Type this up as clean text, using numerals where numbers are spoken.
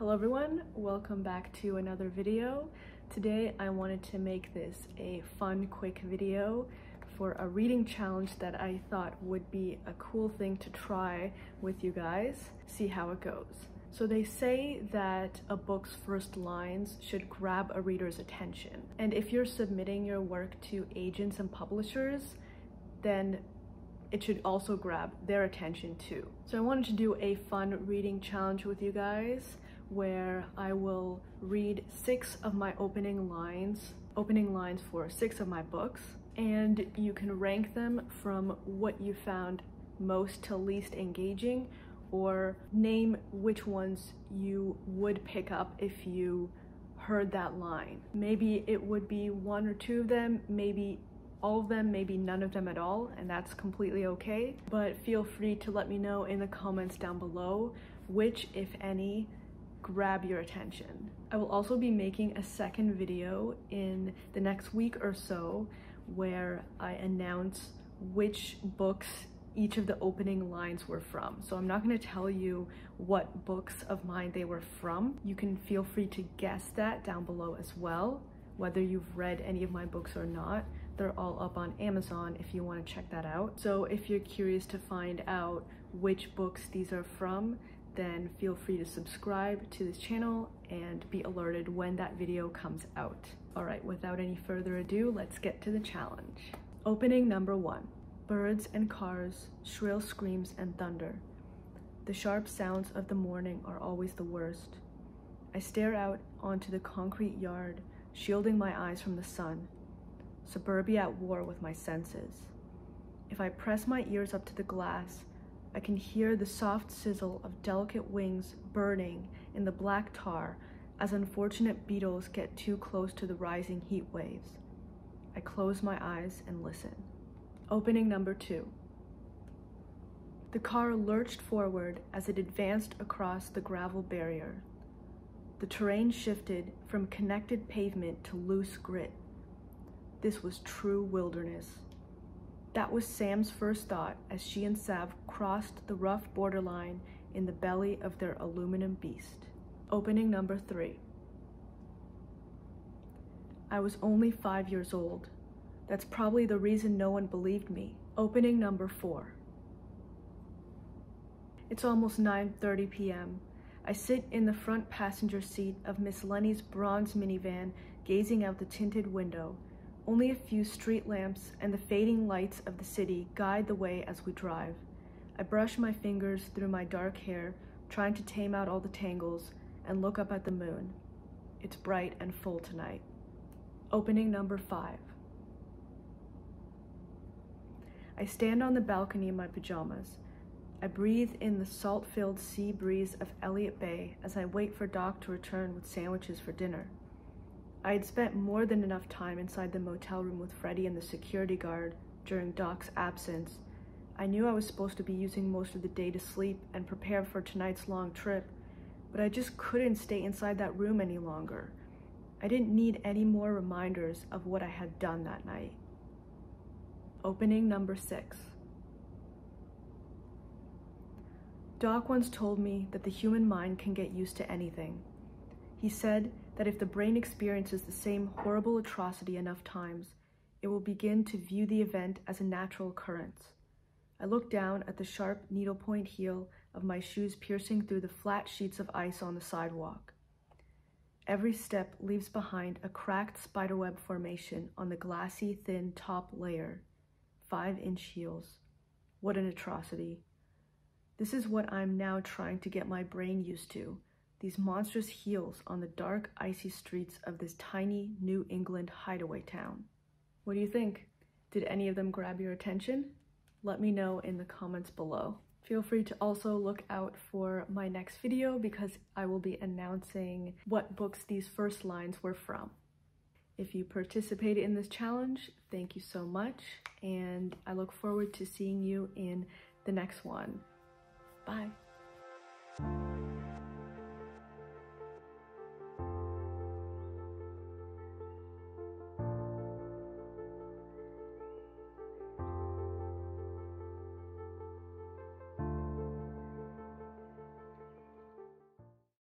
Hello everyone, welcome back to another video. Today I wanted to make this a fun, quick video for a reading challenge that I thought would be a cool thing to try with you guys, see how it goes. So they say that a book's first lines should grab a reader's attention. And if you're submitting your work to agents and publishers, then it should also grab their attention too. So I wanted to do a fun reading challenge with you guys where I will read 6 of my opening lines for 6 of my books, and you can rank them from what you found most to least engaging, or name which ones you would pick up if you heard that line. Maybe it would be 1 or 2 of them, maybe all of them, maybe none of them at all, and that's completely okay. But feel free to let me know in the comments down below which, if any, grab your attention. I will also be making a second video in the next week or so where I announce which books each of the opening lines were from. So I'm not going to tell you what books of mine they were from. You can feel free to guess that down below as well, whether you've read any of my books or not. They're all up on Amazon if you want to check that out. So if you're curious to find out which books these are from, then feel free to subscribe to this channel and be alerted when that video comes out. All right, without any further ado, let's get to the challenge. Opening number 1. Birds and cars, shrill screams and thunder. The sharp sounds of the morning are always the worst. I stare out onto the concrete yard, shielding my eyes from the sun. Suburbia at war with my senses. If I press my ears up to the glass, I can hear the soft sizzle of delicate wings burning in the black tar as unfortunate beetles get too close to the rising heat waves. I close my eyes and listen. Opening number 2. The car lurched forward as it advanced across the gravel barrier. The terrain shifted from connected pavement to loose grit. This was true wilderness. That was Sam's first thought as she and Sav crossed the rough borderline in the belly of their aluminum beast. Opening number 3. I was only 5 years old. That's probably the reason no one believed me. Opening number 4. It's almost 9:30 p.m. I sit in the front passenger seat of Miss Lenny's bronze minivan, gazing out the tinted window. Only a few street lamps and the fading lights of the city guide the way as we drive. I brush my fingers through my dark hair, trying to tame out all the tangles, and look up at the moon. It's bright and full tonight. Opening number 5. I stand on the balcony in my pajamas. I breathe in the salt-filled sea breeze of Elliott Bay as I wait for Doc to return with sandwiches for dinner. I had spent more than enough time inside the motel room with Freddie and the security guard during Doc's absence. I knew I was supposed to be using most of the day to sleep and prepare for tonight's long trip, but I just couldn't stay inside that room any longer. I didn't need any more reminders of what I had done that night. Opening number 6. Doc once told me that the human mind can get used to anything. He said that if the brain experiences the same horrible atrocity enough times, it will begin to view the event as a natural occurrence. I look down at the sharp needlepoint heel of my shoes piercing through the flat sheets of ice on the sidewalk. Every step leaves behind a cracked spiderweb formation on the glassy, thin top layer. 5-inch heels. What an atrocity. This is what I'm now trying to get my brain used to. These monstrous heels on the dark, icy streets of this tiny New England hideaway town. What do you think? Did any of them grab your attention? Let me know in the comments below. Feel free to also look out for my next video because I will be announcing what books these first lines were from. If you participated in this challenge, thank you so much, and I look forward to seeing you in the next one. Bye.